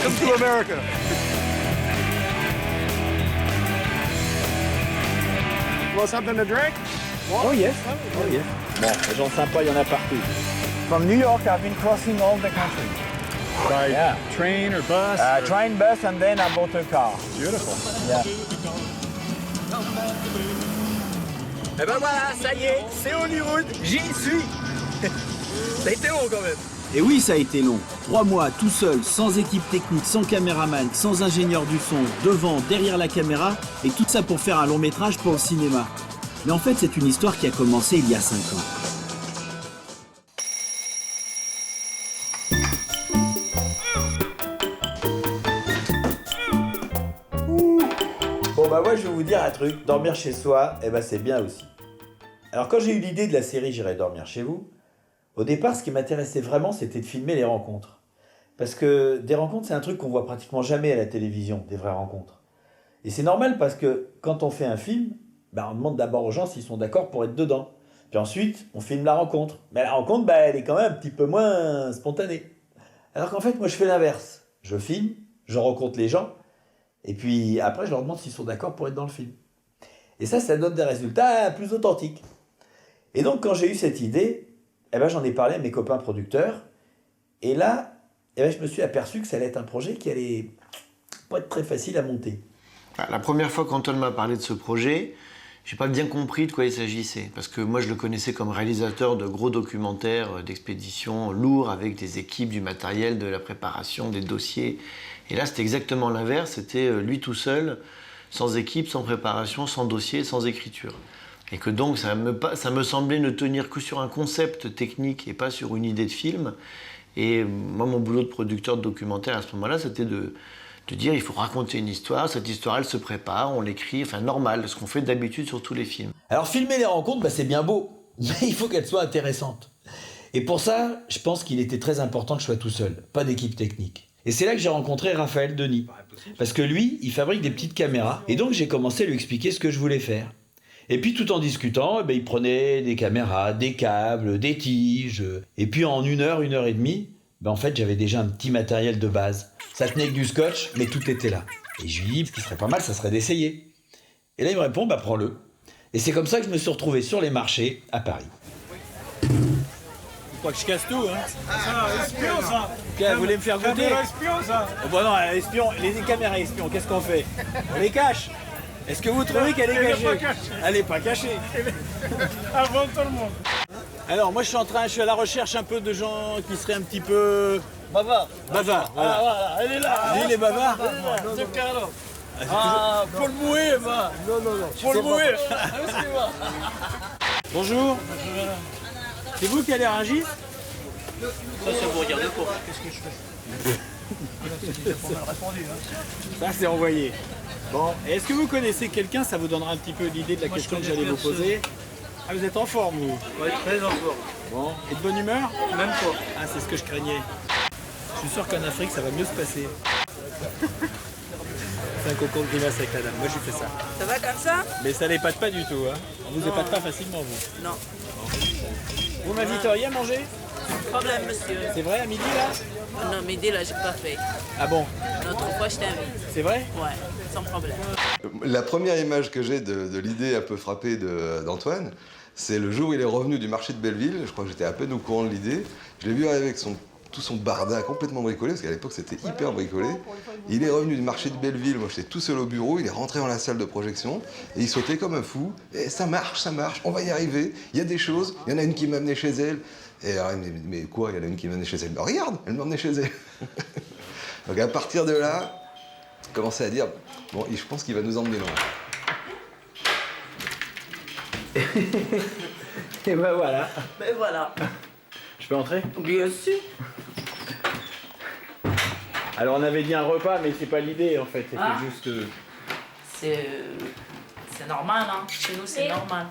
Welcome to America. Want something to drink? Oh yes. Oh yes. Bon, les gens sympas, il y en a partout. From New York, I've been crossing all the country. By train or bus? Train, bus, and then I bought a car. Beautiful. Yeah. Eh ben voilà, ça y est, c'est Hollywood, j'y suis. Ça a été long quand même. Et oui, ça a été long. 3 mois tout seul, sans équipe technique, sans caméraman, sans ingénieur du son, devant, derrière la caméra, et tout ça pour faire un long métrage pour le cinéma. Mais en fait, c'est une histoire qui a commencé il y a 5 ans. Bon bah moi je vais vous dire un truc, dormir chez soi, eh ben c'est bien aussi. Alors quand j'ai eu l'idée de la série J'irai dormir chez vous, au départ ce qui m'intéressait vraiment c'était de filmer les rencontres. Parce que des rencontres c'est un truc qu'on voit pratiquement jamais à la télévision, des vraies rencontres. Et c'est normal parce que quand on fait un film, on demande d'abord aux gens s'ils sont d'accord pour être dedans. Puis ensuite on filme la rencontre. Mais la rencontre elle est quand même un petit peu moins spontanée. Alors qu'en fait moi je fais l'inverse. Je filme, je rencontre les gens, et puis après, je leur demande s'ils sont d'accord pour être dans le film. Et ça donne des résultats plus authentiques. Et donc, quand j'ai eu cette idée, j'en ai parlé à mes copains producteurs. Et là, je me suis aperçu que ça allait être un projet qui allait pas être très facile à monter. La première fois qu'Antoine m'a parlé de ce projet, j'ai pas bien compris de quoi il s'agissait. Parce que moi, je le connaissais comme réalisateur de gros documentaires d'expédition lourds avec des équipes, du matériel, de la préparation, des dossiers. Et là, c'était exactement l'inverse. C'était lui tout seul, sans équipe, sans préparation, sans dossier, sans écriture. Et que donc, ça me semblait ne tenir que sur un concept technique et pas sur une idée de film. Et moi, mon boulot de producteur de documentaire à ce moment-là, c'était de dire il faut raconter une histoire, cette histoire elle se prépare, on l'écrit, normal, ce qu'on fait d'habitude sur tous les films. Alors filmer les rencontres, c'est bien beau, mais il faut qu'elles soient intéressantes. Et pour ça, je pense qu'il était très important que je sois tout seul, pas d'équipe technique. Et c'est là que j'ai rencontré Raphaël Denis. Parce que lui, il fabrique des petites caméras, et donc j'ai commencé à lui expliquer ce que je voulais faire. Et puis tout en discutant, il prenait des caméras, des câbles, des tiges, et puis en 1 heure, 1 heure et demie, en fait j'avais déjà un petit matériel de base. Ça tenait avec du scotch, mais tout était là. Et je lui dis, ce qui serait pas mal, ça serait d'essayer. Et là, il me répond, prends-le. Et c'est comme ça que je me suis retrouvé sur les marchés à Paris. Faut pas que je casse tout, hein. Ah, espion, ça. Vous voulez me faire goûter? Caméra espion, ça. Oh, bah non, espion, les caméras espions, qu'est-ce qu'on fait? On les cache. Est-ce que vous trouvez qu'elle est cachée? Elle n'est pas cachée. Avant tout le monde. Alors, moi, je suis à la recherche un peu de gens qui seraient un petit peu... Bavard. Bavard, voilà. Ah, voilà, elle est là. Lui, il est bavard. C'est Carlo. Ah, Paul Mouet, va. Non. Paul Mouet. C'est Bonjour. C'est vous qui allez à Rungis? Ça vous regarde pas. Qu'est-ce que je fais? Ça, c'est envoyé. Bon, et est-ce que vous connaissez quelqu'un? Ça vous donnera un petit peu l'idée de la question que j'allais vous poser. Ah, vous êtes en forme, vous? Oui, très en forme. Bon, et de bonne humeur? Même pas. Ah, c'est ce que je craignais. Je suis sûr qu'en Afrique, ça va mieux se passer. C'est un concours de grimace avec la dame. Moi, j'ai fait ça. Ça va comme ça? Mais ça l'épate pas du tout, hein. On vous épate pas facilement, vous. Non. Vous m'inviteriez à manger? Problème, monsieur. C'est vrai, à midi, là? Non, midi, là, j'ai pas fait. Ah bon? L'autre fois, je t'invite. C'est vrai? Ouais, sans problème. La première image que j'ai de l'idée un peu frappée d'Antoine, c'est le jour où il est revenu du marché de Belleville. Je crois que j'étais à peine au courant de l'idée. Je l'ai vu arriver avec tout son barda complètement bricolé, parce qu'à l'époque c'était hyper bricolé. Il est revenu du marché de Belleville, moi j'étais tout seul au bureau, il est rentré dans la salle de projection et il sautait comme un fou. Et ça marche, on va y arriver, il y a des choses, il y en a une qui m'a amené chez elle. Et alors il me dit, mais quoi, il y en a une qui m'a amené chez elle? Ben, regarde, elle m'a amené chez elle. Donc à partir de là, j'ai commencé à dire, bon, je pense qu'il va nous emmener loin. Et ben voilà. Ben voilà. Je peux entrer? Bien sûr. Alors on avait dit un repas, mais c'est pas l'idée en fait, c'était Ah. juste... C'est normal, hein. Chez nous, c'est normal.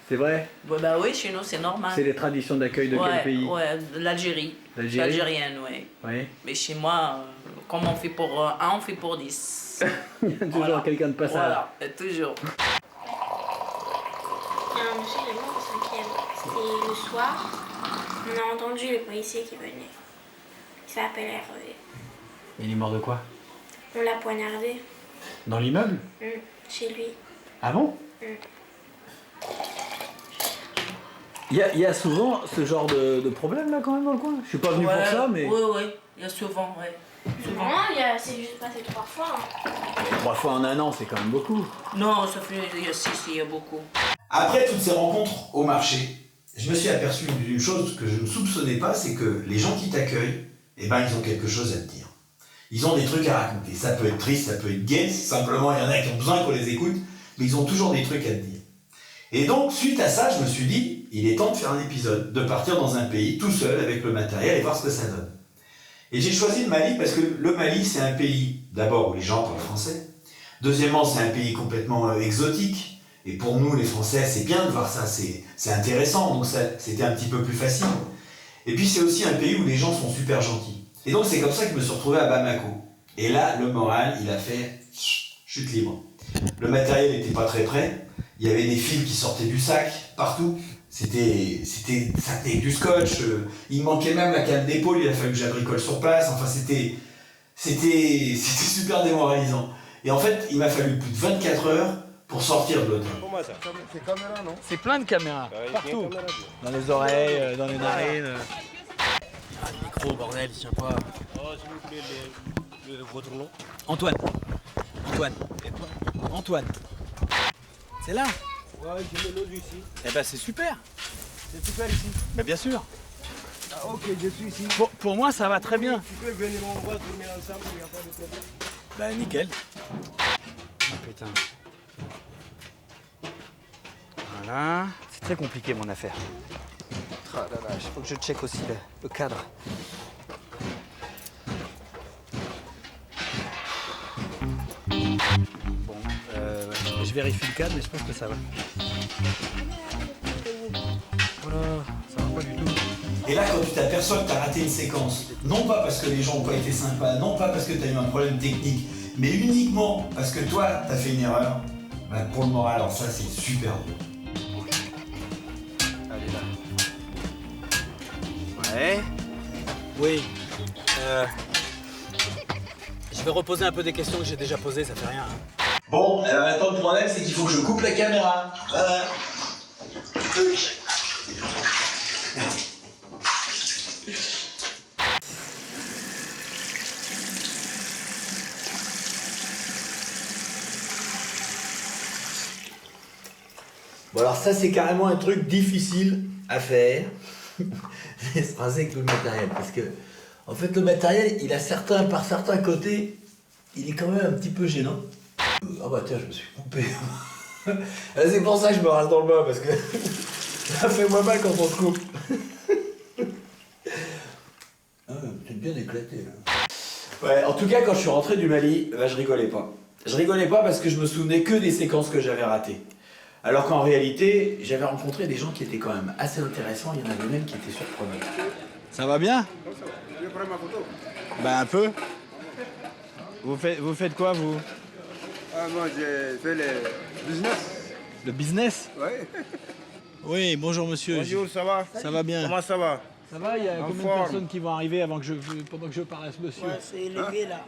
C'est vrai? Bah oui, chez nous, c'est normal. C'est les traditions d'accueil de quel pays? Ouais, l'Algérie. L'Algérie? L'Algérienne, oui. Oui. Mais chez moi, comme on fait pour un, on fait pour 10. Il y a toujours quelqu'un de passage. Voilà, toujours. Il y a un monsieur, il est mort au 5e. C'était le soir. On a entendu les policiers qui venaient. Il s'appelle Hervé. Il est mort de quoi? On l'a poignardé. Dans l'immeuble? Chez lui. Ah bon? Il y a souvent ce genre de problème là quand même dans le coin. Je suis pas venu pour ça, mais. Oui, il y a souvent, souvent. Non, c'est juste passé 3 fois. 3 fois en un an, c'est quand même beaucoup. Non, ça fait. Il y a beaucoup. Après toutes ces rencontres au marché, je me suis aperçu d'une chose que je ne soupçonnais pas, c'est que les gens qui t'accueillent, eh ben, ils ont quelque chose à te dire. Ils ont des trucs à raconter. Ça peut être triste, ça peut être gai, simplement il y en a qui ont besoin qu'on les écoute, mais ils ont toujours des trucs à te dire. Et donc, suite à ça, je me suis dit, il est temps de faire un épisode, de partir dans un pays tout seul avec le matériel et voir ce que ça donne. Et j'ai choisi le Mali parce que le Mali, c'est un pays, d'abord, où les gens parlent français. Deuxièmement, c'est un pays complètement exotique. Et pour nous, les Français, c'est bien de voir ça, c'est intéressant, donc c'était un petit peu plus facile. Et puis c'est aussi un pays où les gens sont super gentils. Et donc c'est comme ça que je me suis retrouvé à Bamako. Et là, le moral, il a fait chute libre. Le matériel n'était pas très prêt, il y avait des fils qui sortaient du sac, partout. Ça tenait avec du scotch, il manquait même la canne d'épaule, il a fallu que j'abricole sur place, enfin c'était super démoralisant. Et en fait, il m'a fallu plus de 24 heures pour sortir de l'hôtel. C'est caméra, non? C'est plein de caméras, partout. Dans les oreilles, dans les narines. Ah, le micro, bordel, il tient pas. Oh, s'il vous plaît, votre nom? Antoine. Antoine. C'est là? Ouais, j'ai le lot ici. Eh ben c'est super. C'est super ici. Mais bien sûr. Ah, ok, je suis ici. Pour moi, ça va très bien. Tu peux venir, on va tourner ensemble, il n'y a pas de problème. Bah nickel. Oh, putain. Voilà. C'est très compliqué mon affaire. Ah là là, il faut que je check aussi le cadre. Bon, je vérifie le cadre, mais je pense que ça va. Voilà, ça va pas du tout. Et là, quand tu t'aperçois que tu as raté une séquence, non pas parce que les gens n'ont pas été sympas, non pas parce que tu as eu un problème technique, mais uniquement parce que toi, tu as fait une erreur, bah, pour le moral, alors ça, c'est super dur. Allez là. Ouais. Oui. Je vais reposer un peu des questions que j'ai déjà posées, ça fait rien. Hein. Bon, maintenant le problème, c'est qu'il faut que je coupe la caméra. Voilà. Bon alors ça c'est carrément un truc difficile à faire. C'est ce avec tout le matériel parce que en fait le matériel il a par certains côtés il est quand même un petit peu gênant. Ah bah tiens je me suis coupé. C'est pour ça que je me rase dans le bas parce que ça fait moins mal quand on se coupe. Ah, c'est bien éclaté là. Ouais, en tout cas quand je suis rentré du Mali, bah, je rigolais pas. Je rigolais pas parce que je me souvenais que des séquences que j'avais ratées. Alors qu'en réalité, j'avais rencontré des gens qui étaient quand même assez intéressants, il y en avait même qui étaient surprenants. Ça va bien? Tu veux prendre ma photo? Bah un peu. Vous faites quoi vous? Ah, moi j'ai fait le business. Le business? Ouais. Oui, bonjour monsieur. Bonjour, ça va? Ça va bien. Comment ça va? Ça va, il y a En combien forme. de personnes qui vont arriver pendant que je parle à ce monsieur? C'est le vieux là.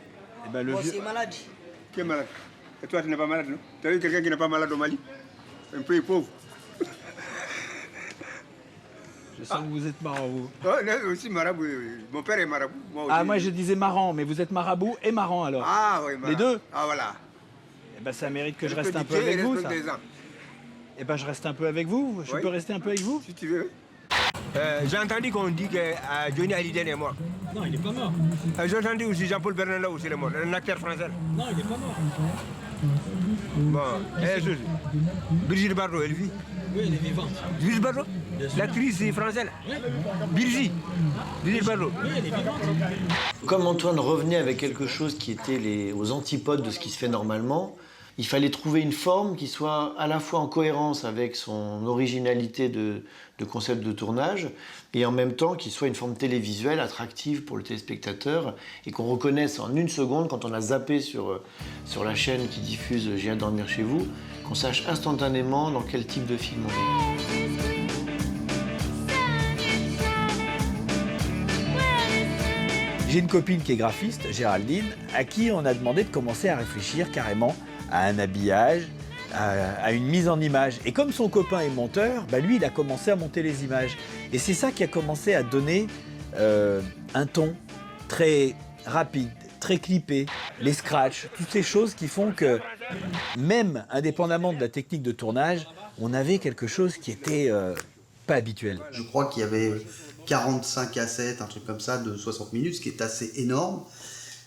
Eh ben, le vieux... C'est malade. Qui est malade? Et toi, tu n'es pas malade, non? Tu as vu quelqu'un qui n'est pas malade au Mali? Un peu pauvre. Je sens que vous êtes marrant, vous. Oh, non, aussi marabout. Oui. Mon père est marabout. Moi aussi. Ah, moi je disais marrant, mais vous êtes marabout et marrant alors. Ah, oui, marabout. Les deux? Ah, voilà. Eh ben, ça mérite que je reste Respect un peu du Dieu et avec vous, ça. respect des gens. Eh ben, je reste un peu avec vous. Je Oui. peux rester un peu avec vous? Si tu veux. J'ai entendu qu'on dit que Johnny Hallyday est mort. Non, il est pas mort. J'ai entendu aussi Jean-Paul Bernanda aussi est mort, un acteur français. Non, il est pas mort. Bon, Brigitte Bardot, elle vit. Oui, il est vivant. Brigitte Bardot, l'actrice française. Brigitte Bardot. Oui, elle est vivante. Comme Antoine revenait avec quelque chose qui était aux antipodes de ce qui se fait normalement, il fallait trouver une forme qui soit à la fois en cohérence avec son originalité de concept de tournage et en même temps qui soit une forme télévisuelle attractive pour le téléspectateur et qu'on reconnaisse en une seconde quand on a zappé sur la chaîne qui diffuse J'irai dormir chez vous, qu'on sache instantanément dans quel type de film on est. j'ai une copine qui est graphiste, Géraldine, à qui on a demandé de commencer à réfléchir carrément à un habillage, à une mise en image. Et comme son copain est monteur, bah lui, il a commencé à monter les images. Et c'est ça qui a commencé à donner un ton très rapide, très clippé, les scratchs, toutes ces choses qui font que, même indépendamment de la technique de tournage, on avait quelque chose qui était pas habituel. Je crois qu'il y avait 45 cassettes, un truc comme ça, de 60 minutes, ce qui est assez énorme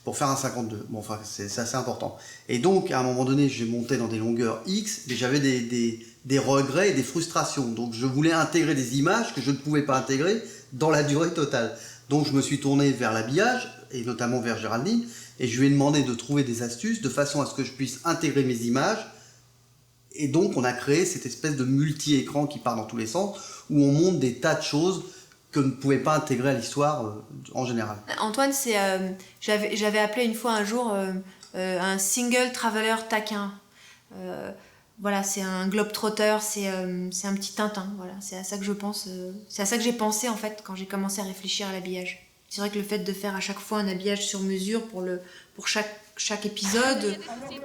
pour faire un 52. Bon, enfin, c'est assez important. Et donc, à un moment donné, j'ai monté dans des longueurs X, mais j'avais des regrets et des frustrations. Donc, je voulais intégrer des images que je ne pouvais pas intégrer dans la durée totale. Donc, je me suis tourné vers l'habillage, et notamment vers Géraldine, et je lui ai demandé de trouver des astuces de façon à ce que je puisse intégrer mes images. Et donc, on a créé cette espèce de multi-écran qui part dans tous les sens, où on monte des tas de choses que ne pouvait pas intégrer à l'histoire en général. Antoine, j'avais appelé une fois un jour un single traveler taquin. Voilà, c'est un globe-trotter, c'est un petit Tintin. Voilà, c'est à ça que je pense. C'est à ça que j'ai pensé en fait quand j'ai commencé à réfléchir à l'habillage. C'est vrai que le fait de faire à chaque fois un habillage sur mesure pour chaque épisode,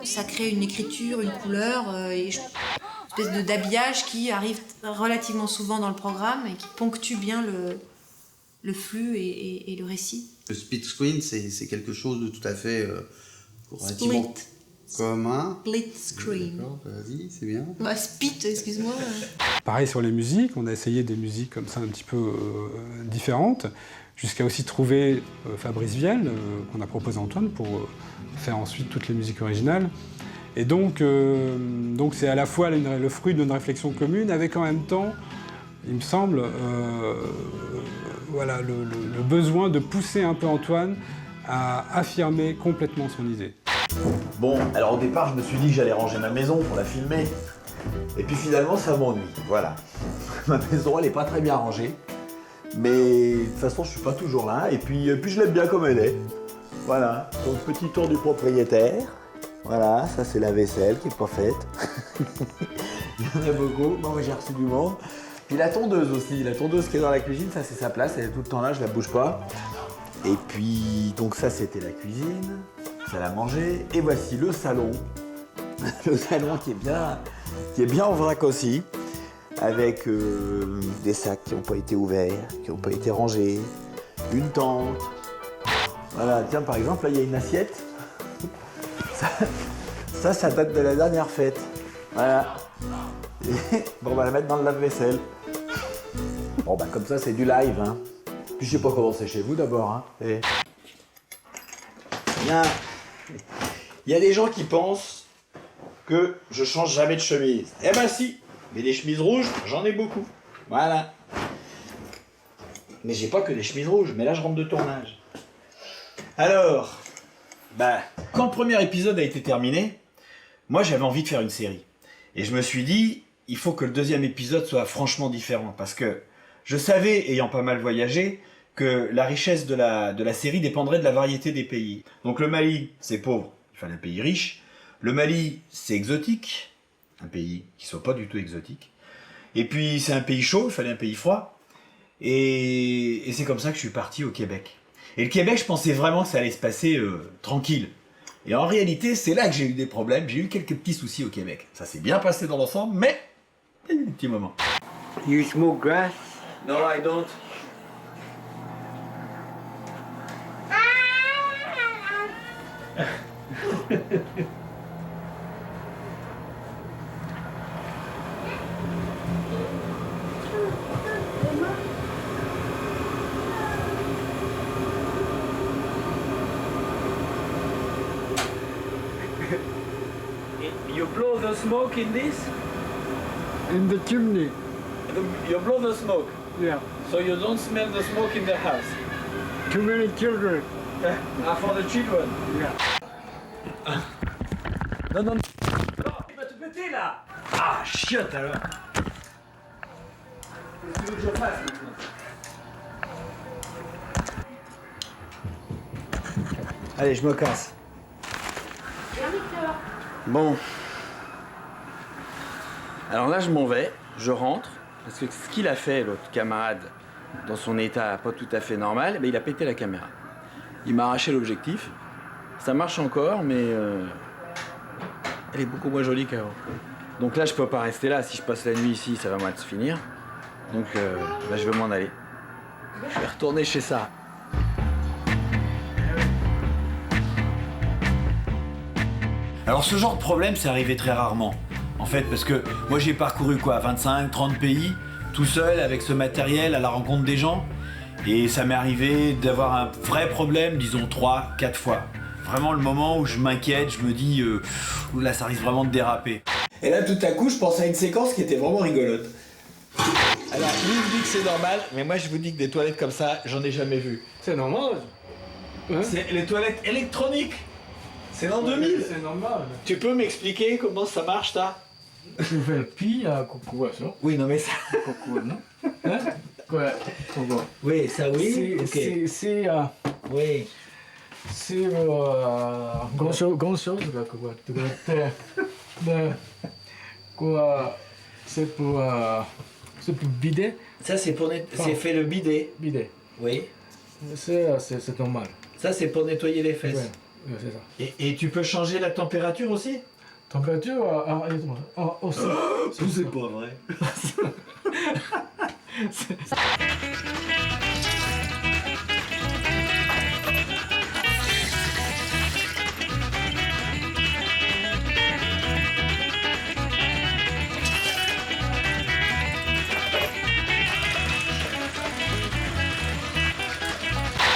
ça crée une écriture, une couleur, et une espèce d'habillage qui arrive relativement souvent dans le programme et qui ponctue bien le flux et le récit. Le split screen, c'est quelque chose de tout à fait relativement commun. Split screen. Vas-y, c'est bien. Bah, split, excuse-moi. Pareil sur les musiques, on a essayé des musiques comme ça un petit peu différentes, jusqu'à aussi trouver Fabrice Viel, qu'on a proposé à Antoine pour faire ensuite toutes les musiques originales. Et donc c'est à la fois le fruit d'une réflexion commune, avec en même temps, il me semble, voilà, le besoin de pousser un peu Antoine à affirmer complètement son idée. Bon, alors au départ, je me suis dit que j'allais ranger ma maison pour la filmer. Et puis finalement, ça m'ennuie, voilà. Ma maison, elle est pas très bien rangée. Mais de toute façon, je suis pas toujours là. Et puis je l'aime bien comme elle est. Voilà, donc petit tour du propriétaire. Voilà, ça c'est la vaisselle qui est pas faite. Il y en a beaucoup, moi j'ai reçu du monde. Puis la tondeuse aussi, la tondeuse qui est dans la cuisine, ça c'est sa place, elle est tout le temps là, je la bouge pas. Et puis, donc ça c'était la cuisine, salle à manger. Et voici le salon. Le salon qui est bien en vrac aussi. Avec des sacs qui n'ont pas été ouverts, qui n'ont pas été rangés, une tente. Voilà, tiens par exemple, là il y a une assiette. Ça date de la dernière fête. Voilà. Et, bon, on va la mettre dans le lave-vaisselle. Bon, bah comme ça, c'est du live, hein. Puis je sais pas comment c'est chez vous d'abord, hein. Et... Il y a des gens qui pensent que je change jamais de chemise. Eh ben si, mais des chemises rouges, j'en ai beaucoup. Voilà. Mais j'ai pas que des chemises rouges, mais là je rentre de tournage. Alors, bah, quand le premier épisode a été terminé, moi j'avais envie de faire une série. Et je me suis dit, il faut que le deuxième épisode soit franchement différent. Parce que je savais, ayant pas mal voyagé, que la richesse de la série dépendrait de la variété des pays. Donc le Mali, c'est pauvre, il fallait un pays riche. Le Mali, c'est exotique, un pays qui soit pas du tout exotique. Et puis c'est un pays chaud, il fallait un pays froid. Et c'est comme ça que je suis parti au Québec. Et le Québec, je pensais vraiment que ça allait se passer tranquille. Et en réalité, c'est là que j'ai eu des problèmes. J'ai eu quelques petits soucis au Québec. Ça s'est bien passé dans l'ensemble, mais il y a eu des petits moments. You smoke grass? No, I don't. You blow the smoke in this? In the chimney. You blow the smoke? Yeah. So you don't smell the smoke in the house? Too many children. For the children? Yeah. Non, non, non. Il va te péter là! Ah, chiotte alors! Qu'est-ce que tu veux que je fasse maintenant? Allez, je me casse. Bon. Alors là, je m'en vais, je rentre, parce que ce qu'il a fait, l'autre camarade, dans son état pas tout à fait normal, il a pété la caméra. Il m'a arraché l'objectif. Ça marche encore, mais elle est beaucoup moins jolie qu'avant. Donc là, je peux pas rester là. Si je passe la nuit ici, ça va mal se finir. Donc là, je vais m'en aller. Je vais retourner chez Sarah. Alors ce genre de problème, c'est arrivé très rarement. En fait, parce que moi j'ai parcouru quoi, 25, 30 pays, tout seul, avec ce matériel, à la rencontre des gens. Et ça m'est arrivé d'avoir un vrai problème, disons 3, 4 fois. Vraiment le moment où je m'inquiète, je me dis, là ça risque vraiment de déraper. Et là, tout à coup, je pense à une séquence qui était vraiment rigolote. Alors, lui, il me dit que c'est normal, mais moi, je vous dis que des toilettes comme ça, j'en ai jamais vu. C'est normal. Hein? C'est les toilettes électroniques. C'est l'an 2000. C'est normal. Tu peux m'expliquer comment ça marche, ça? Tu fais le pied à coucou, ça. Oui, non, mais ça... Coucou, non? Hein? Quoi? Oui, ça, oui. C'est... Oui. C'est... grand chose, quoi. Quoi? C'est pour bidet. Ça, c'est pour c'est fait le bidet. Bidet. Oui. C'est normal. Ça, c'est pour nettoyer les fesses. Ouais, c'est ça. Et tu peux changer la température aussi? Température aussi. C'est pas vrai.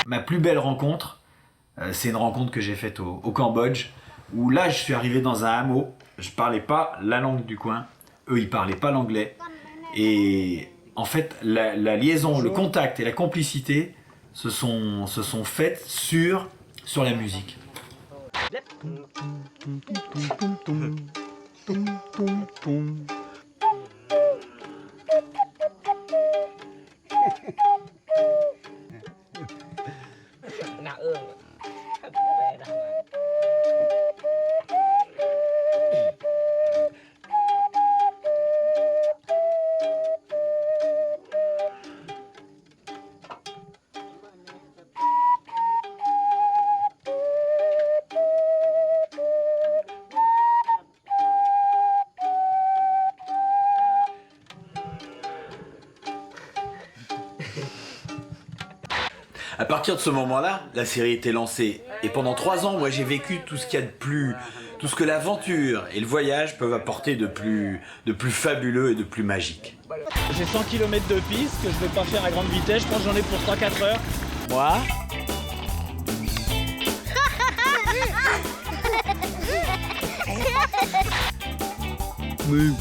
Ma plus belle rencontre, c'est une rencontre que j'ai faite au Cambodge, où là je suis arrivé dans un hameau, je parlais pas la langue du coin, eux ils parlaient pas l'anglais, et en fait la liaison, le contact et la complicité se sont faites sur la musique. À partir de ce moment-là, la série était lancée. Et pendant 3 ans, moi j'ai vécu tout ce qu'il y a de plus... tout ce que l'aventure et le voyage peuvent apporter de plus fabuleux et de plus magique. J'ai 100 km de piste que je vais pas faire à grande vitesse, je pense que j'en ai pour 3-4 heures. Moi. Oui.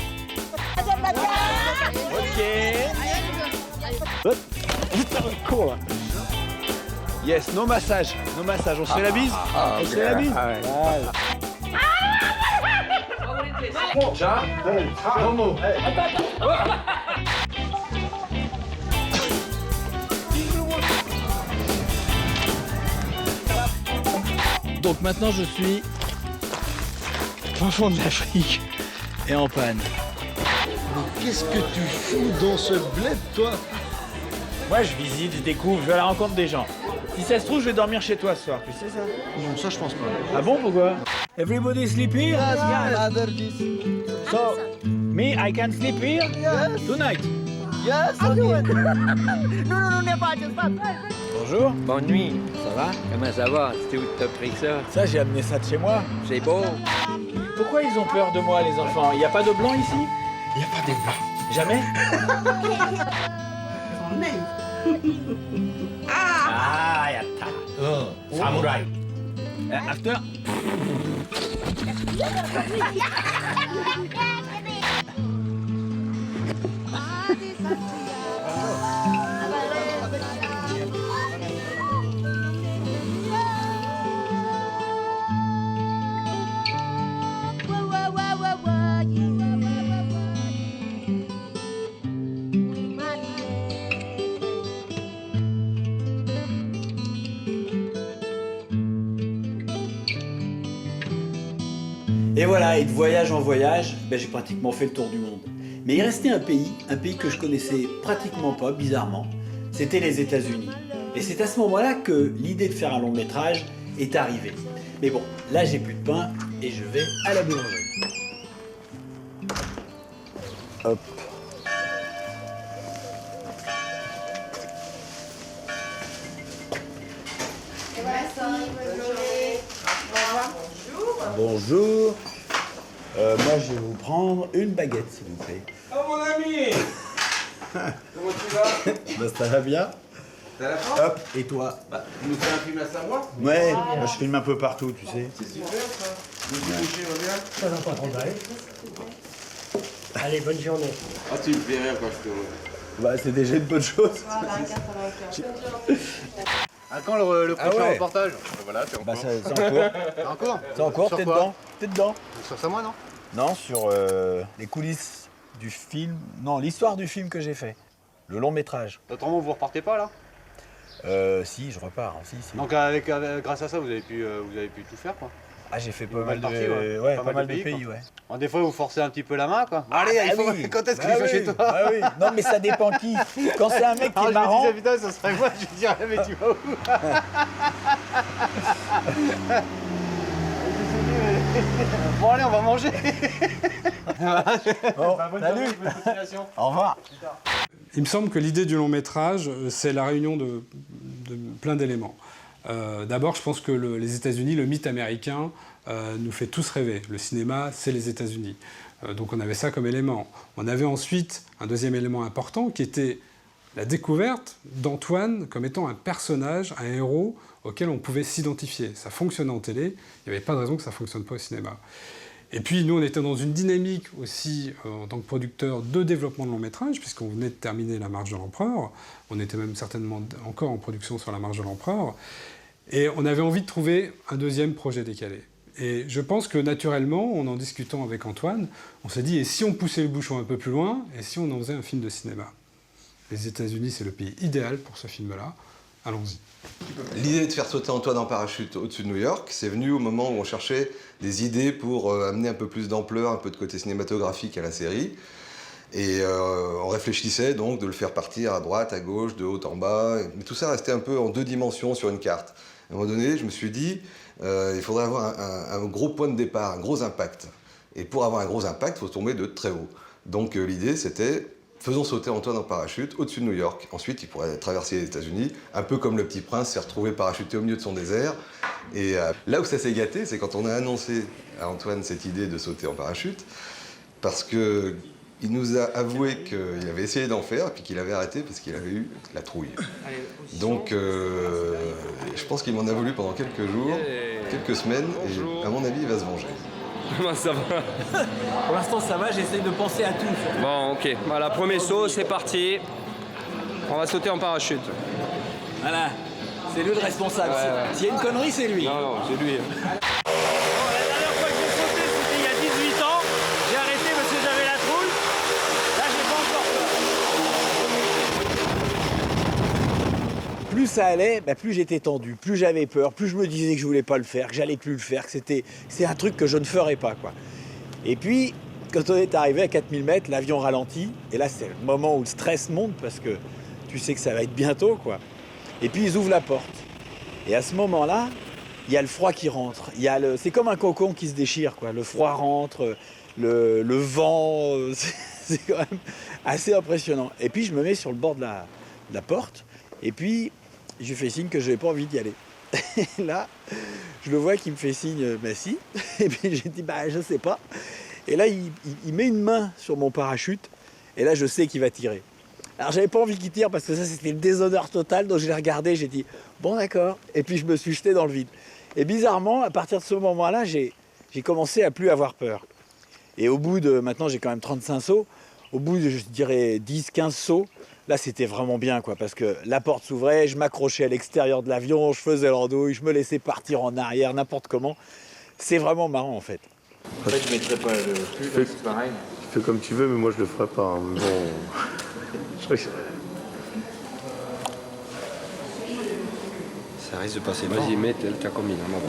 Ok. Cool. Yes, nos massages, on se fait la bise. On se fait la bise. Donc maintenant je suis au fond de l'Afrique et en panne. Mais qu'est-ce que tu fous dans ce bled, toi? Moi je visite, je découvre, je vais à la rencontre des gens. Si ça se trouve, je vais dormir chez toi ce soir, tu sais ça? Non, ça je pense pas. Ah bon, pourquoi? Everybody sleep here? So, me, I can sleep here? Yes. Tonight? Yes, okay. Bonjour. Bonne nuit. Ça va? Comment ça va? C'était où t'as pris ça? Ça, j'ai amené ça de chez moi. C'est beau. Pourquoi ils ont peur de moi, les enfants? Il n'y a pas de blanc ici? Il n'y a pas de blanc. Jamais? Ah, yatta. Samurai. After. Et voilà, et de voyage en voyage, ben, j'ai pratiquement fait le tour du monde. Mais il restait un pays que je connaissais pratiquement pas, bizarrement. C'était les États-Unis. Et c'est à ce moment-là que l'idée de faire un long métrage est arrivée. Mais bon, là j'ai plus de pain et je vais à la boulangerie. Hop. Bonjour. Moi je vais vous prendre une baguette s'il vous plaît. Oh mon ami. Comment tu vas? Bah, ça va bien. T'as la forme? Hop, et toi? Tu nous fais un film à Savoie? Ouais, moi je filme un peu partout, tu sais. C'est super ça. Le boucher va bien? Ça va pas trop mal. Allez, bonne journée. Ah, tu me fais rire quand je te vois. Bah, c'est déjà une bonne chose. À quand le prochain reportage? Voilà, c'est en cours. C'est en cours. C'est en cours? C'est en cours, Sur t'es quoi? dedans. T'es dedans. Sur ça, moi, non? Non, sur les coulisses du film. Non, l'histoire du film que j'ai fait. Le long métrage. Autrement, vous repartez pas là? Si, je repars. Si. Donc grâce à ça, vous avez pu tout faire quoi. Ah, j'ai fait pas mal mal de ouais, pas mal de pays, quoi. ouais. Alors, des fois, vous forcez un petit peu la main quoi. Ah, Allez, il faut... oui. Quand est-ce qu'il Bah faut oui. chez toi? Ah oui. Non, mais ça dépend qui. Quand c'est un mec qui est Je me marrant. disais, putain, ça serait moi, je lui dirais, mais tu vas où? Bon, allez, on va manger. Bon, bonne salut. journée, bonne continuation. Au revoir. Il me semble que l'idée du long métrage, c'est la réunion de plein d'éléments. D'abord, je pense que les États-Unis, le mythe américain, nous fait tous rêver. Le cinéma, c'est les États-Unis. Donc on avait ça comme élément. On avait ensuite un deuxième élément important qui était la découverte d'Antoine comme étant un personnage, un héros auquel on pouvait s'identifier. Ça fonctionnait en télé, il n'y avait pas de raison que ça ne fonctionne pas au cinéma. Et puis nous, on était dans une dynamique aussi, en tant que producteur, de développement de long métrage, puisqu'on venait de terminer La Marche de l'Empereur. On était même certainement encore en production sur La Marche de l'Empereur. Et on avait envie de trouver un deuxième projet décalé. Et je pense que naturellement, en discutant avec Antoine, on s'est dit, et si on poussait le bouchon un peu plus loin, et si on en faisait un film de cinéma? Les États-Unis, c'est le pays idéal pour ce film-là. Allons-y. L'idée de faire sauter Antoine en parachute au-dessus de New York, c'est venu au moment où on cherchait des idées pour amener un peu plus d'ampleur, un peu de côté cinématographique à la série. Et on réfléchissait donc de le faire partir à droite, à gauche, de haut en bas. Mais tout ça restait un peu en 2 dimensions sur une carte. À un moment donné, je me suis dit, il faudrait avoir un gros point de départ, un gros impact. Et pour avoir un gros impact, il faut tomber de très haut. Donc l'idée, c'était, faisons sauter Antoine en parachute au-dessus de New York. Ensuite, il pourrait traverser les États-Unis, un peu comme le petit prince s'est retrouvé parachuté au milieu de son désert. Et là où ça s'est gâté, c'est quand on a annoncé à Antoine cette idée de sauter en parachute, parce que il nous a avoué qu'il avait essayé d'en faire, puis qu'il avait arrêté parce qu'il avait eu la trouille. Donc, je pense qu'il m'en a voulu pendant quelques jours, quelques semaines, et à mon avis, il va se venger. Comment ça va? Pour l'instant, ça va, j'essaie de penser à tout. Bon, ok. Voilà, premier saut, c'est parti. On va sauter en parachute. Voilà, c'est lui le responsable. Ouais. S'il y a une connerie, c'est lui. Non, c'est lui. Il y a 18 ans, j'ai arrêté parce que j'avais la trouille. Là, j'ai pas encore peur. Plus ça allait, plus j'étais tendu, plus j'avais peur, plus je me disais que je voulais pas le faire, que j'allais plus le faire, que c'est un truc que je ne ferais pas, quoi. Et puis, quand on est arrivé à 4000 mètres, l'avion ralentit, et là, c'est le moment où le stress monte, parce que tu sais que ça va être bientôt, quoi. Et puis, ils ouvrent la porte. Et à ce moment-là, il y a le froid qui rentre. C'est comme un cocon qui se déchire, quoi. Le froid rentre, le vent, c'est quand même assez impressionnant. Et puis, je me mets sur le bord de la porte, et puis, je lui fais signe que je n'avais pas envie d'y aller. Et là, je le vois qui me fait signe, si. Et puis j'ai dit, je sais pas. Et là, il met une main sur mon parachute. Et là, je sais qu'il va tirer. Alors, j'avais pas envie qu'il tire parce que ça, c'était le déshonneur total. Donc, je l'ai regardé, j'ai dit, bon, d'accord. Et puis, je me suis jeté dans le vide. Et bizarrement, à partir de ce moment-là, j'ai commencé à plus avoir peur. Et au bout de, maintenant, j'ai quand même 35 sauts. Au bout de, je dirais, 10-15 sauts, là, c'était vraiment bien, quoi, parce que la porte s'ouvrait, je m'accrochais à l'extérieur de l'avion, je faisais l'andouille, je me laissais partir en arrière, n'importe comment. C'est vraiment marrant, en fait. En fait, je mettrais pas le flux, c'est pareil. Tu fais comme tu veux, mais moi, je le ferai pas. Hein. Bon... je crois que ça risque de passer. Vas-y, mets ta combine, hein, bon.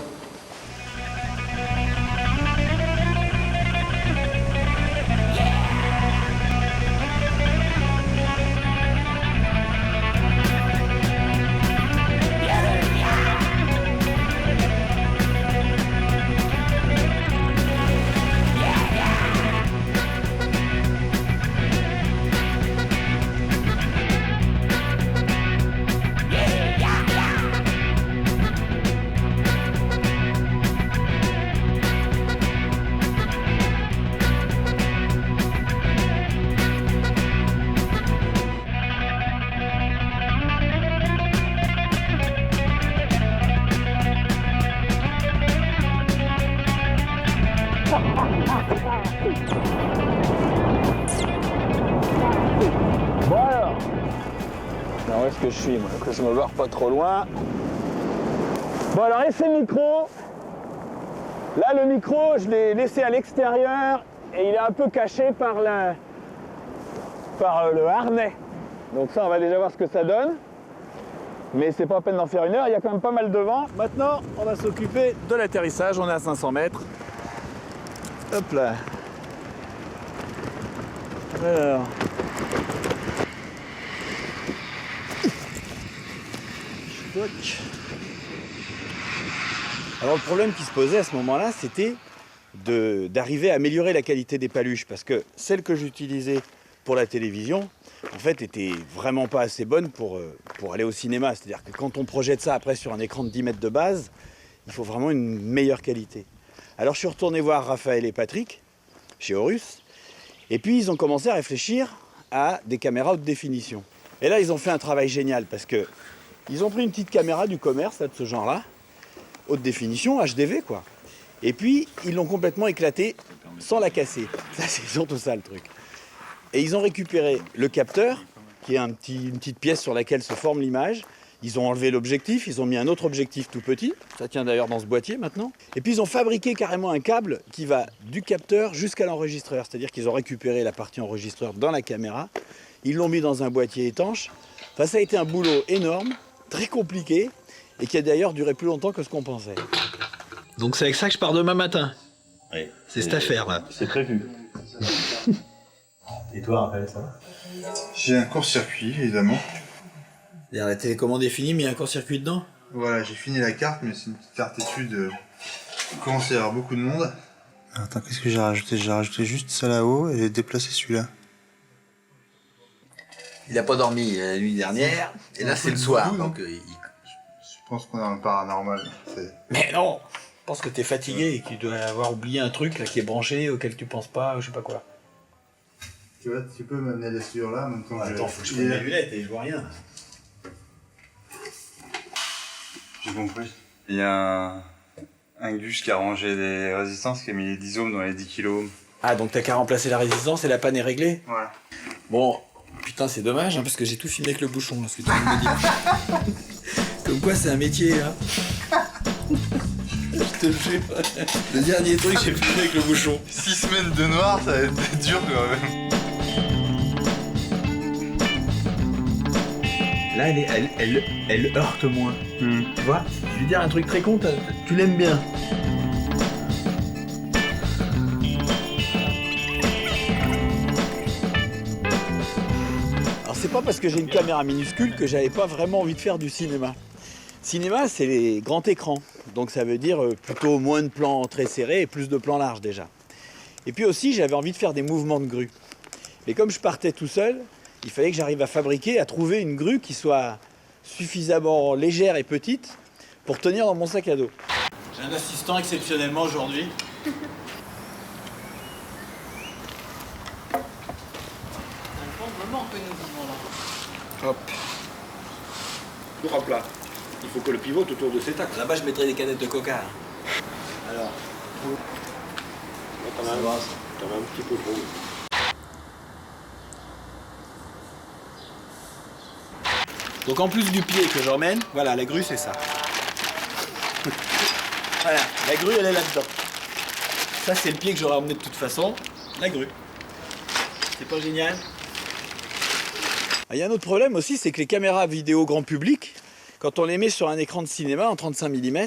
que je suis, moi, que je me barre pas trop loin. Bon alors, essai micro. Là, le micro, je l'ai laissé à l'extérieur et il est un peu caché par le harnais. Donc ça, on va déjà voir ce que ça donne. Mais c'est pas à peine d'en faire une heure, il y a quand même pas mal de vent. Maintenant, on va s'occuper de l'atterrissage, on est à 500 mètres. Hop là. Alors. Alors le problème qui se posait à ce moment-là, c'était d'arriver à améliorer la qualité des paluches, parce que celles que j'utilisais pour la télévision, en fait, étaient vraiment pas assez bonnes pour aller au cinéma. C'est-à-dire que quand on projette ça après sur un écran de 10 mètres de base, il faut vraiment une meilleure qualité. Alors je suis retourné voir Raphaël et Patrick, chez Horus, et puis ils ont commencé à réfléchir à des caméras haute définition. Et là, ils ont fait un travail génial, parce que ils ont pris une petite caméra du commerce, là, de ce genre-là, haute définition, HDV, quoi. Et puis, ils l'ont complètement éclatée sans la casser. Ça, c'est surtout ça, le truc. Et ils ont récupéré le capteur, qui est une petite pièce sur laquelle se forme l'image. Ils ont enlevé l'objectif, ils ont mis un autre objectif tout petit. Ça tient d'ailleurs dans ce boîtier, maintenant. Et puis, ils ont fabriqué carrément un câble qui va du capteur jusqu'à l'enregistreur. C'est-à-dire qu'ils ont récupéré la partie enregistreur dans la caméra. Ils l'ont mis dans un boîtier étanche. Enfin, ça a été un boulot énorme, très compliqué, et qui a d'ailleurs duré plus longtemps que ce qu'on pensait. Donc c'est avec ça que je pars demain matin. Oui. C'est cette affaire-là. C'est prévu. Et toi, Raphaël, ça va? J'ai un court-circuit, évidemment. La télécommande est finie, mais il y a un court-circuit dedans? Voilà, j'ai fini la carte, mais c'est une petite carte étude. Il commence à y avoir beaucoup de monde. Attends, qu'est-ce que j'ai rajouté? J'ai rajouté juste ça là-haut et déplacé celui-là. Il n'a pas dormi la nuit dernière, et là c'est le soir, donc Je pense qu'on est dans le paranormal. Mais non! Je pense que t'es fatigué et qu'il doit avoir oublié un truc là, qui est branché, auquel tu penses pas, je sais pas quoi. Tu vois, tu peux m'amener la sueur là en même temps. Attends, faut que je prenne mes lunettes et je vois rien. J'ai compris. Il y a un Gus qui a rangé les résistances, qui a mis les 10 ohms dans les 10 kilo. Ah, donc t'as qu'à remplacer la résistance et la panne est réglée? Voilà. Bon, putain, c'est dommage, hein, parce que j'ai tout filmé avec le bouchon, là, ce que tu viens de me dire. Comme quoi, c'est un métier, hein. Je te le jure. Le dernier truc, j'ai filmé avec le bouchon. 6 semaines de noir, ça va être dur quand même. Là, elle heurte moins. Tu vois? Je vais dire un truc très con, tu l'aimes bien. Alors c'est pas parce que j'ai une caméra minuscule que j'avais pas vraiment envie de faire du cinéma. Cinéma, c'est les grands écrans. Donc ça veut dire plutôt moins de plans très serrés et plus de plans larges déjà. Et puis aussi, j'avais envie de faire des mouvements de grue. Mais comme je partais tout seul, il fallait que j'arrive à fabriquer, à trouver une grue qui soit suffisamment légère et petite pour tenir dans mon sac à dos. J'ai un assistant exceptionnellement aujourd'hui. Hop. Tout à plat. Il faut que le pivot autour de cet axe. Là-bas, je mettrai des canettes de coca. Alors. T'en as un petit peu trop. Donc en plus du pied que j'emmène, voilà, la grue c'est ça. Voilà, la grue elle est là-dedans. Ça c'est le pied que j'aurais emmené de toute façon, la grue. C'est pas génial? Il y a un autre problème aussi, c'est que les caméras vidéo grand public, quand on les met sur un écran de cinéma en 35 mm,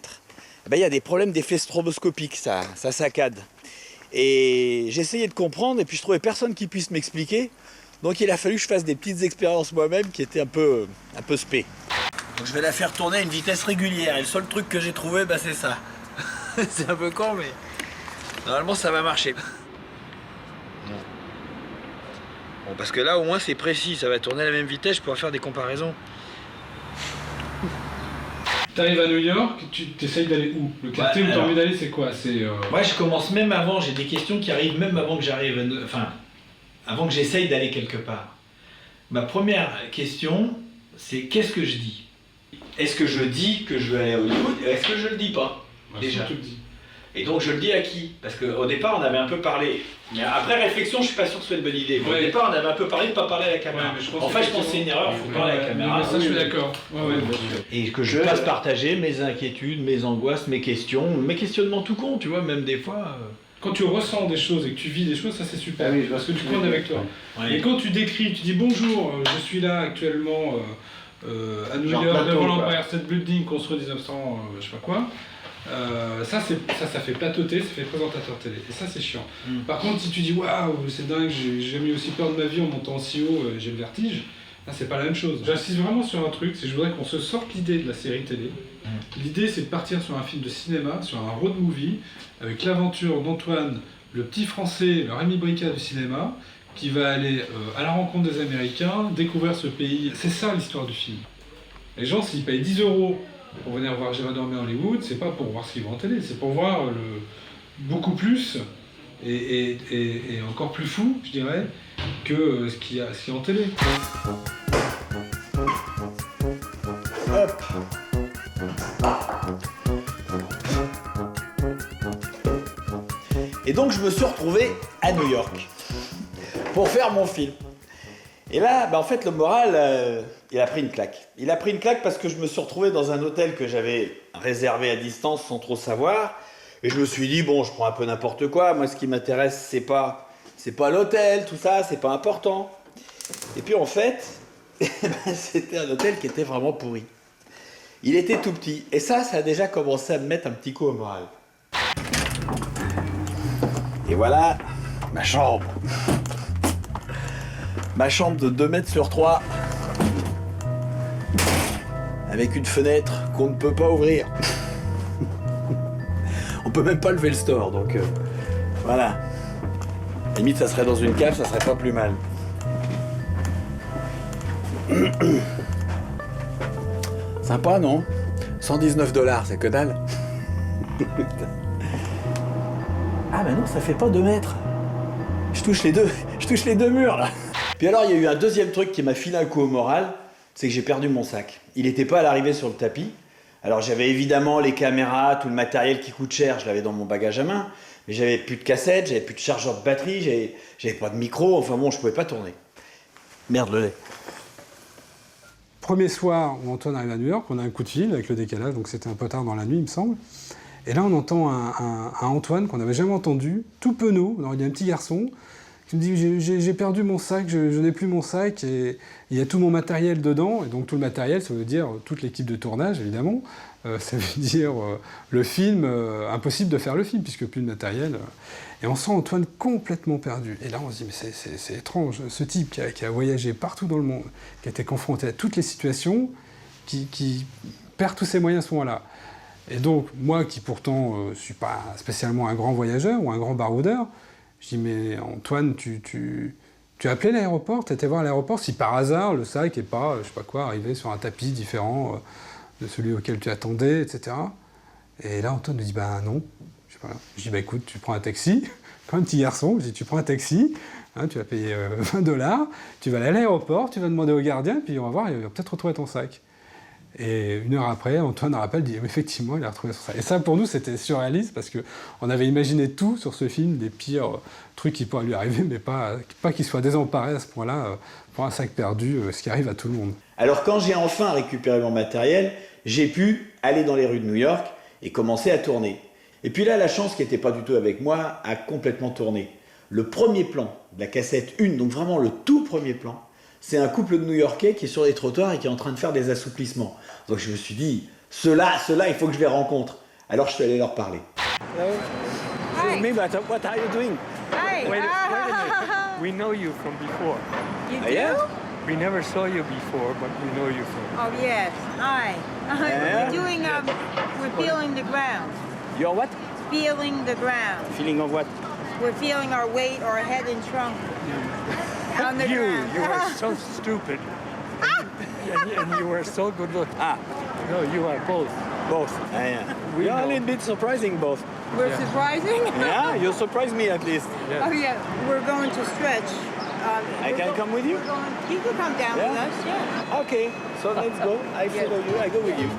il y a des problèmes d'effet stroboscopique, ça saccade. Et j'essayais de comprendre et puis je trouvais personne qui puisse m'expliquer. Donc il a fallu que je fasse des petites expériences moi-même qui étaient un peu spé. Donc je vais la faire tourner à une vitesse régulière et le seul truc que j'ai trouvé, c'est ça. C'est un peu con mais normalement ça va marcher. Bon parce que là au moins c'est précis, ça va tourner à la même vitesse, je pourrai faire des comparaisons. T'arrives à New York, tu essayes d'aller où? Le quartier où t'as envie d'aller, c'est quoi? Moi je commence même avant, j'ai des questions qui arrivent même avant que j'arrive, avant que j'essaye d'aller quelque part. Ma première question, c'est qu'est-ce que je dis? Est-ce que je dis que je veux aller à Hollywood? Est-ce que je le dis pas? Déjà. Et donc je le dis à qui? Parce qu'au départ on avait un peu parlé, mais après réflexion je suis pas sûr que ce soit une bonne idée. Au départ on avait un peu parlé de pas parler à la caméra. Je pense que c'est une erreur, il faut parler à la caméra. Ça je suis d'accord. Et que je fasse partager mes inquiétudes, mes angoisses, mes questions, mes questionnements tout con, tu vois, même des fois... Quand tu ressens des choses et que tu vis des choses, ça c'est super, parce que tu prends avec toi. Ouais. Et quand tu décris, tu dis bonjour, je suis là actuellement à New York devant l'Empire State Building construit 1900, je sais pas quoi. Ça fait platoter, ça fait présentateur télé. Et ça c'est chiant. Par contre, si tu dis waouh, c'est dingue, j'ai jamais eu aussi peur de ma vie en montant si haut, j'ai le vertige. Là, c'est pas la même chose. J'insiste vraiment sur un truc, c'est que je voudrais qu'on se sorte l'idée de la série télé. L'idée, c'est de partir sur un film de cinéma, sur un road movie, avec l'aventure d'Antoine, le petit français, le Rémi Bricard du cinéma, qui va aller à la rencontre des Américains, découvrir ce pays. C'est ça l'histoire du film. Les gens, s'ils payent 10 € pour venir voir J'irai dormir à Hollywood, c'est pas pour voir ce qu'ils voient en télé, c'est pour voir beaucoup plus et encore plus fou, je dirais, que ce qu'il y a en télé. Hop. Et donc je me suis retrouvé à New York pour faire mon film. Et là, en fait, le moral, il a pris une claque. Il a pris une claque parce que je me suis retrouvé dans un hôtel que j'avais réservé à distance sans trop savoir. Et je me suis dit, bon, je prends un peu n'importe quoi. Moi, ce qui m'intéresse, c'est pas l'hôtel, tout ça, c'est pas important. Et puis en fait, c'était un hôtel qui était vraiment pourri. Il était tout petit. Et ça a déjà commencé à me mettre un petit coup au moral. Et voilà ma chambre. Ma chambre de 2 mètres sur 3. Avec une fenêtre qu'on ne peut pas ouvrir. On peut même pas lever le store, donc voilà. Limite, ça serait dans une cave, ça serait pas plus mal. Sympa, non? 119 $, c'est que dalle. Ah bah non, ça fait pas 2 mètres. Je touche les deux murs, là. Puis alors, il y a eu un deuxième truc qui m'a filé un coup au moral, c'est que j'ai perdu mon sac. Il n'était pas à l'arrivée sur le tapis. Alors j'avais évidemment les caméras, tout le matériel qui coûte cher, je l'avais dans mon bagage à main, mais j'avais plus de cassette, j'avais plus de chargeur de batterie, j'avais pas de micro, enfin bon, je pouvais pas tourner. Merde, le lait. Premier soir où Antoine arrive à New York, on a un coup de fil avec le décalage, donc c'était un peu tard dans la nuit, il me semble. Et là, on entend un Antoine qu'on n'avait jamais entendu, tout penaud. Alors, il y a un petit garçon qui me dit « J'ai perdu mon sac, je n'ai plus mon sac, et il y a tout mon matériel dedans. » Et donc, tout le matériel, ça veut dire toute l'équipe de tournage, évidemment. Ça veut dire le film, impossible de faire le film, puisque plus de matériel. Et on sent Antoine complètement perdu. Et là, on se dit « Mais c'est étrange, ce type qui a voyagé partout dans le monde, qui a été confronté à toutes les situations, qui perd tous ses moyens à ce moment-là. » Et donc, moi qui pourtant ne suis pas spécialement un grand voyageur ou un grand baroudeur, je dis, mais Antoine, tu as appelé l'aéroport, tu étais voir à l'aéroport si par hasard le sac n'est pas, je sais pas quoi, arrivé sur un tapis différent de celui auquel tu attendais, etc. Et là, Antoine me dit, bah non. Je dis, bah écoute, tu prends un taxi, comme un petit garçon, je dis, tu prends un taxi, hein, tu vas payer 20 $, tu vas aller à l'aéroport, tu vas demander au gardien, puis on va voir, il va peut-être retrouver ton sac. Et 1 heure après, Antoine rappelle, dit effectivement, il a retrouvé son sac. Et ça, pour nous, c'était surréaliste parce qu'on avait imaginé tout sur ce film, des pires trucs qui pourraient lui arriver, mais pas qu'il soit désemparé à ce point-là pour un sac perdu, ce qui arrive à tout le monde. Alors, quand j'ai enfin récupéré mon matériel, j'ai pu aller dans les rues de New York et commencer à tourner. Et puis là, la chance qui n'était pas du tout avec moi a complètement tourné. Le premier plan de la cassette 1, donc vraiment le tout premier plan, c'est un couple de New-Yorkais qui est sur les trottoirs et qui est en train de faire des assouplissements. Donc je me suis dit, ceux-là, il faut que je les rencontre. Alors je suis allé leur parler. Hello. Hi. Me, but what are you doing? Hi. Wait a minute. We know you from before. You do? Yeah? We never saw you before, but we know you from. Oh yes. Hi. Yeah. We're doing. We're feeling the ground. You're what? Feeling the ground. Feeling of what? We're feeling our weight, our head and trunk. On the ground. You are so stupid. and you are so good looking. No, you are both. Both. You're a little bit surprising both. We're surprising? Yeah, you surprise me at least. Yeah. Oh yeah, we're going to stretch. I can come with you? You can come down with us, yeah. Okay, so let's go. I follow you, I go with you.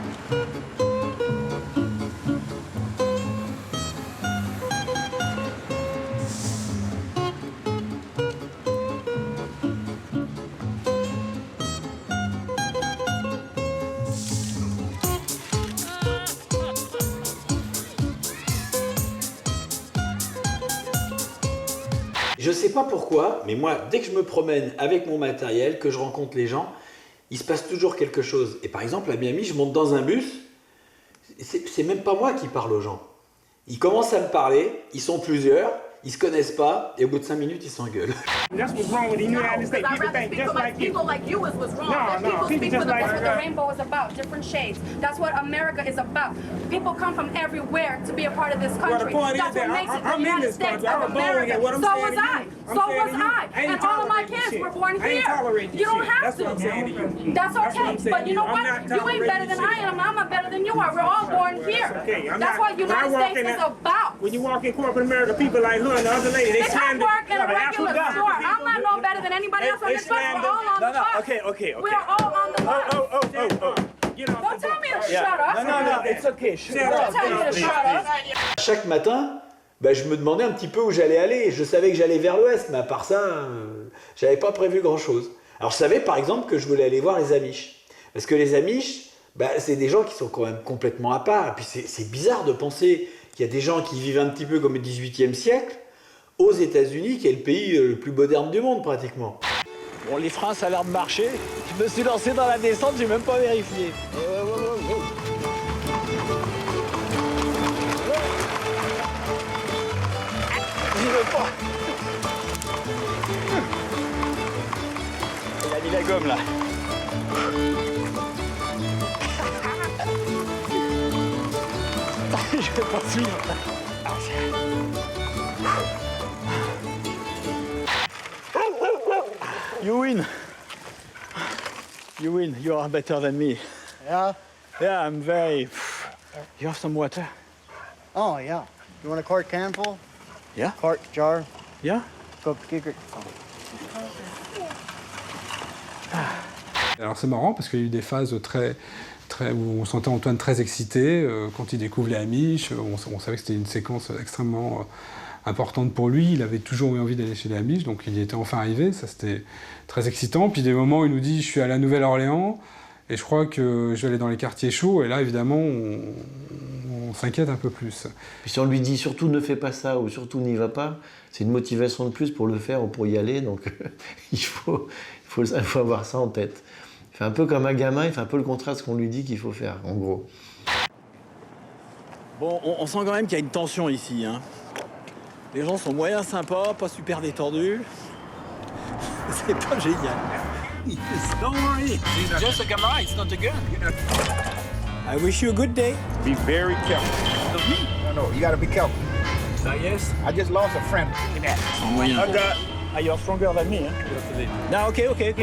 Je sais pas pourquoi, mais moi, dès que je me promène avec mon matériel, que je rencontre les gens, il se passe toujours quelque chose. Et par exemple, à Miami, je monte dans un bus, c'est même pas moi qui parle aux gens. Ils commencent à me parler, ils sont plusieurs, ils se connaissent pas, et au bout de 5 minutes, ils s'engueulent. That's what's wrong with the United States. People think just like you. People like you is what's wrong. People speak for that's what the rainbow is about, different shades. That's what America is about. People come from everywhere to be a part of this country. That's what makes it the United States of America. So was I. So was I. And all of my kids were born here. You don't have to. That's okay. But you know what? You ain't better than I am. I'm not better than you are. We're all born here. That's what United States is about. When you walk in corporate America, people like her and the other lady, they I work in a regular store. I'm not no better than anybody else on this bus. We're all on the bus. Okay. We're all on the bus. Oh. Don't tell me to shut up. No, it's okay. Don't tell me to shut up. Chaque matin, je me demandais un petit peu où j'allais aller. Je savais que j'allais vers l'ouest, mais à part ça, j'avais pas prévu grand-chose. Alors je savais par exemple que je voulais aller voir les Amish. Parce que les Amish, c'est des gens qui sont quand même complètement à part. Et puis c'est bizarre de penser qu'il y a des gens qui vivent un petit peu comme au XVIIIe siècle, aux États-Unis, qui est le pays le plus moderne du monde pratiquement. Bon, les freins, ça a l'air de marcher. Je me suis lancé dans la descente, j'ai même pas vérifié. J'y veux pas. Il a mis la gomme là. Je vais pas suivre. You win. You win. You are better than me. Yeah? Yeah, I'm very... You have some water? Oh, yeah. You want a quart can full? Yeah? Quart jar? Yeah? Go keep it. Alors c'est marrant parce qu'il y a eu des phases très où on sentait Antoine très excité quand il découvre les Amish. On savait que c'était une séquence extrêmement importante pour lui. Il avait toujours eu envie d'aller chez les Amish, donc il y était enfin arrivé. Ça, c'était très excitant. Puis des moments où il nous dit « je suis à la Nouvelle-Orléans et je crois que je vais aller dans les quartiers chauds ». Et là, évidemment, on s'inquiète un peu plus. Puis si on lui dit « surtout ne fais pas ça » ou « surtout n'y va pas », c'est une motivation de plus pour le faire ou pour y aller. Donc il faut avoir ça en tête. Il fait un peu comme un gamin, il fait un peu le contraire de ce qu'on lui dit qu'il faut faire, en gros. Bon, on sent quand même qu'il y a une tension ici. Hein. Les gens sont moyens sympas, pas super détendus. C'est pas génial. Don't worry. It's just a camera, it's not a gun. I wish you a good day. Be very careful. No, you gotta be careful. Yes. I just lost a friend. Look at that. You're stronger than me. Hein? No, okay.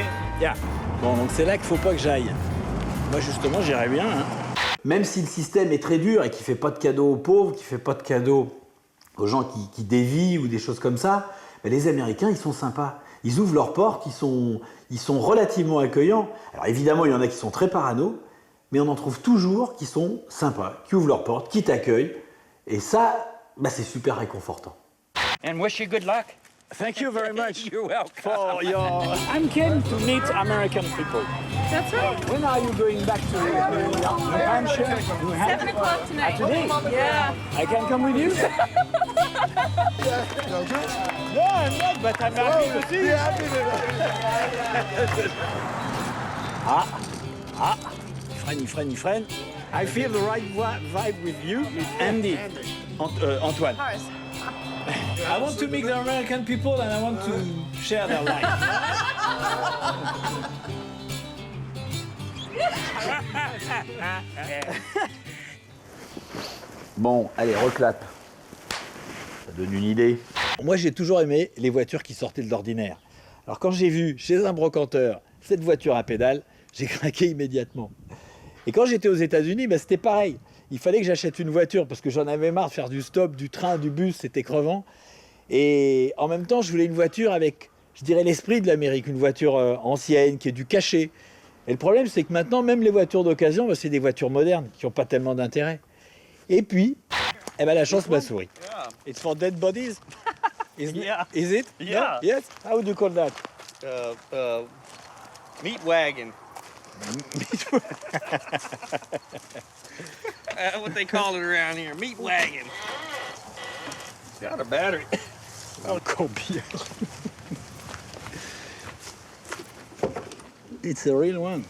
Yeah. Bon, donc c'est là qu'il faut pas que j'aille. Moi, justement, j'irais bien. Hein. Même si le système est très dur et qu'il fait pas de cadeaux aux pauvres, qu'il fait pas de cadeaux aux gens qui dévient ou des choses comme ça, mais les Américains, ils sont sympas. Ils ouvrent leurs portes, ils sont relativement accueillants. Alors évidemment, il y en a qui sont très parano, mais on en trouve toujours qui sont sympas, qui ouvrent leurs portes, qui t'accueillent. Et ça, c'est super réconfortant. And wish you good luck. Thank you very much. You're welcome. For your... I'm keen to meet American people. That's right. When are you going back to New Hampshire? 7 o'clock tonight. Today? Yeah. I can come with you? No, I'm not, but I'm happy to see you. Friend. I feel the right vibe with you, Andy. Antoine. I want to meet the American people and I want to share their life. Bon, allez, reclape. Ça donne une idée. Moi, j'ai toujours aimé les voitures qui sortaient de l'ordinaire. Alors, quand j'ai vu chez un brocanteur cette voiture à pédale, j'ai craqué immédiatement. Et quand j'étais aux États-Unis, c'était pareil. Il fallait que j'achète une voiture parce que j'en avais marre de faire du stop, du train, du bus, c'était crevant. Et en même temps, je voulais une voiture avec, je dirais, l'esprit de l'Amérique, une voiture ancienne, qui ait du cachet. Et le problème, c'est que maintenant, même les voitures d'occasion, c'est des voitures modernes qui n'ont pas tellement d'intérêt. Et puis, la chance m'a souri. It's for dead bodies? Is it? Yeah. No? Yes? How would you call that? Meat wagon. What they call it around here, meat wagon. It's got a battery. Corbillard. It's a real one.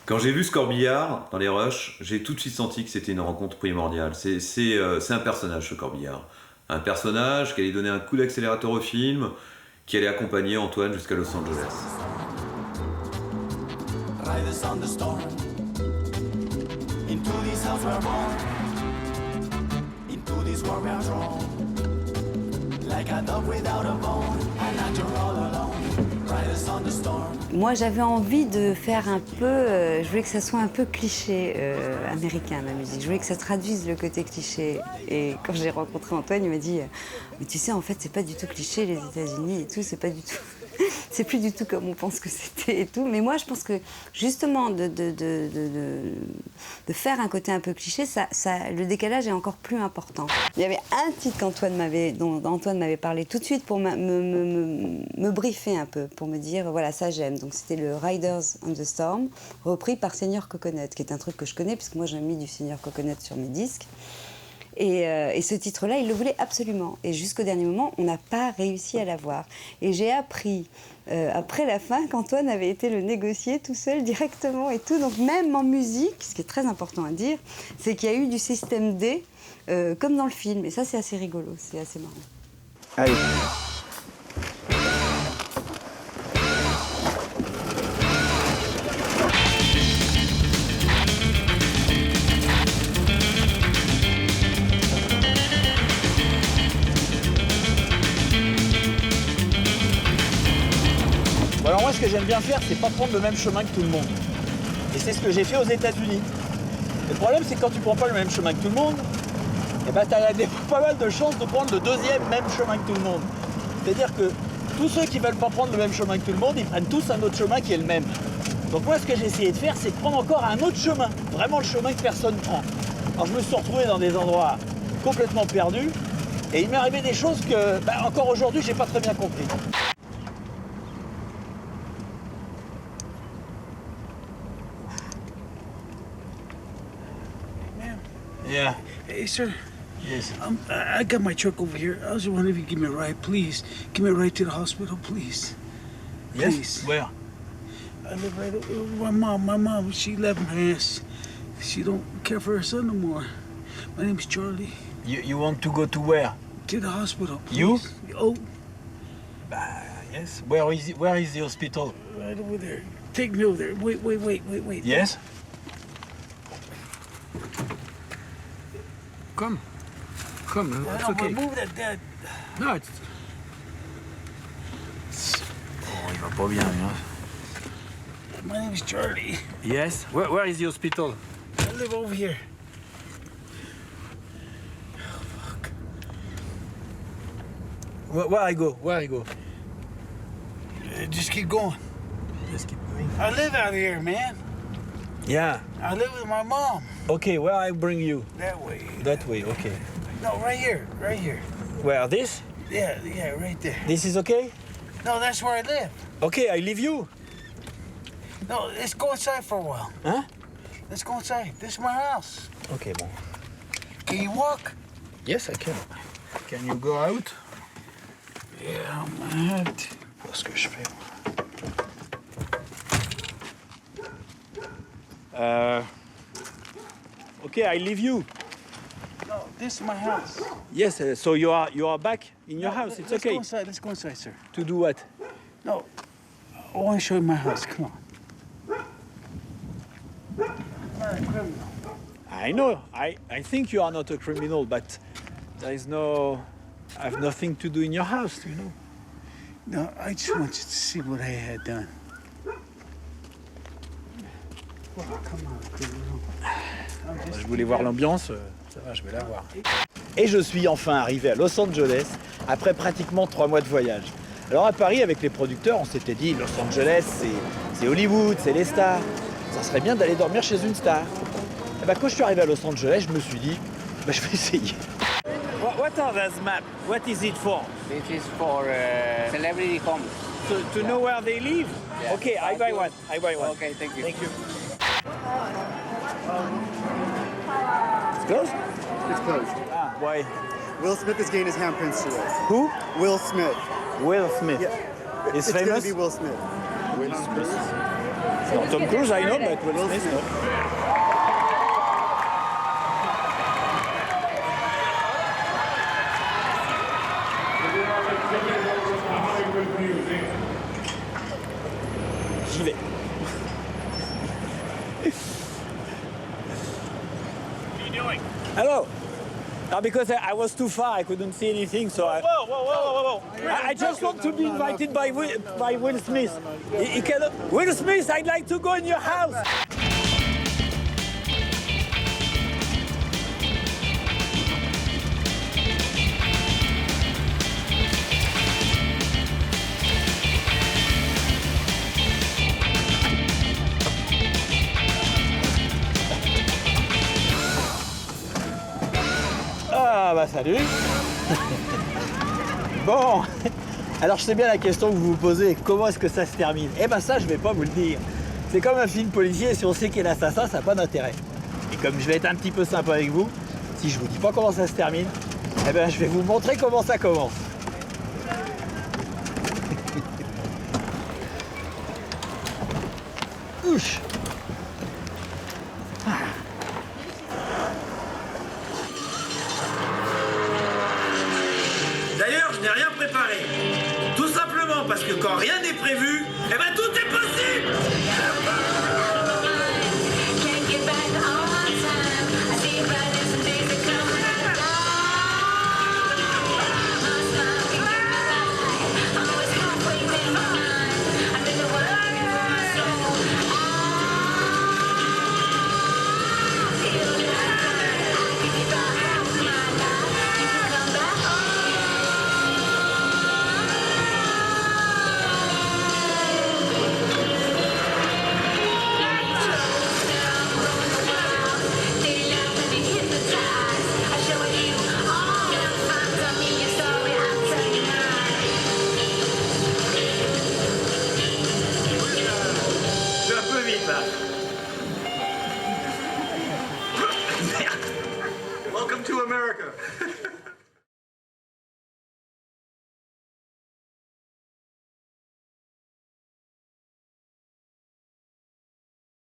Quand j'ai vu ce Corbillard dans les rushs, j'ai tout de suite senti que c'était une rencontre primordiale. C'est un personnage, ce Corbillard. Un personnage qui allait donner un coup d'accélérateur au film, qui allait accompagner Antoine jusqu'à Los Angeles. Riders on the storm. Into this house we're born. Into this world we're drawn. Like a dog without a bone. A natural all alone. Riders on the storm. Moi, j'avais envie de faire un peu... je voulais que ça soit un peu cliché américain, ma musique. Je voulais que ça traduise le côté cliché. Et quand j'ai rencontré Antoine, il m'a dit « Mais tu sais, en fait, c'est pas du tout cliché, les États-Unis et tout, c'est pas du tout... c'est plus du tout comme on pense que c'était et tout. » Mais moi, je pense que, justement, de faire un côté un peu cliché, le décalage est encore plus important. Il y avait un titre dont Antoine m'avait parlé tout de suite pour me briefer un peu, pour me dire « Voilà, ça j'aime ». Donc c'était le Riders on the Storm, repris par Senior Coconut, qui est un truc que je connais, puisque moi j'ai mis du Senior Coconut sur mes disques. Et ce titre-là, il le voulait absolument. Et jusqu'au dernier moment, on n'a pas réussi à l'avoir. Et j'ai appris, après la fin, qu'Antoine avait été le négocier tout seul, directement et tout. Donc même en musique, ce qui est très important à dire, c'est qu'il y a eu du système D, comme dans le film. Et ça, c'est assez rigolo, c'est assez marrant. Allez. Alors moi, ce que j'aime bien faire, c'est pas prendre le même chemin que tout le monde. Et c'est ce que j'ai fait aux États-Unis. Le problème, c'est que quand tu prends pas le même chemin que tout le monde, eh ben, t'as pas mal de chances de prendre le deuxième même chemin que tout le monde. C'est-à-dire que tous ceux qui veulent pas prendre le même chemin que tout le monde, ils prennent tous un autre chemin qui est le même. Donc moi, ce que j'ai essayé de faire, c'est de prendre encore un autre chemin, vraiment le chemin que personne prend. Alors je me suis retrouvé dans des endroits complètement perdus, et il m'est arrivé des choses que, encore aujourd'hui, j'ai pas très bien compris. Yeah. Hey, sir. Yes. I got my truck over here. I was wondering if you could give me a ride, please. Give me a ride to the hospital, please. Yes? Please. Where? I live right over my mom. My mom, she left my ass. She don't care for her son no more. My name is Charlie. You want to go to where? To the hospital, please. You? Oh. Yes. Where is the hospital? Right over there. Take me over there. Wait. Yes? Come, it's okay. Move that. No, it's... Oh, il va pas bien, hein. My name is Charlie. Yes? Where is the hospital? I live over here. Oh, fuck. Where I go? Just keep going. Just keep going. I live out here, man. Yeah. I live with my mom. Okay, where I bring you? That way. That way, okay. No, right here. Where, this? Yeah, right there. This is okay? No, that's where I live. Okay, I leave you. No, let's go inside for a while. Huh? Let's go inside. This is my house. Okay, bon. Can you walk? Yes, I can. Can you go out? Yeah, I'm gonna have to. Parce que je fais. Okay, I leave you. No, this is my house. Yes, so you are back in your house. It's okay. Let's go inside, sir. To do what? No, I want to show you my house. Come on. I'm not a criminal. I know. I think you are not a criminal, but I have nothing to do in your house, you know. No, I just want you to see what I had done. Well, come on, criminal. Je voulais voir l'ambiance, ça va, je vais la voir. Et je suis enfin arrivé à Los Angeles après pratiquement 3 mois de voyage. Alors à Paris, avec les producteurs, on s'était dit Los Angeles, c'est Hollywood, c'est les stars. Ça serait bien d'aller dormir chez une star. Et ben, quand je suis arrivé à Los Angeles, je me suis dit, je vais essayer. What are those maps? What is it for? This is for celebrity homes. To know where they live? Yeah. Okay, I buy one. Okay, thank you. Thank you. It's closed? It's closed. Ah, why? Will Smith is getting his handprints to it. Who? Will Smith. Will Smith. Yeah. It's It's gonna famous? be Will Smith. Will Smith. No, Tom Cruise, I know, but Will Smith, no. J'y vais. What are you doing? Hello. No, because I was too far, I couldn't see anything, so I... Whoa. I just want to be invited by Will Smith. He can... Will Smith, I'd like to go in your house. Ah bah salut. Bon, alors je sais bien la question que vous vous posez, comment est-ce que ça se termine? Eh ben ça je vais pas vous le dire. C'est comme un film policier, si on sait qui est l'assassin, ça n'a pas d'intérêt. Et comme je vais être un petit peu sympa avec vous, si je vous dis pas comment ça se termine, eh ben je vais vous montrer comment ça commence. Ouch. D'ailleurs, je n'ai rien préparé. Tout simplement parce que quand rien n'est prévu, eh ben tout est possible. Je suis un peu vite là. Merde. Welcome to America.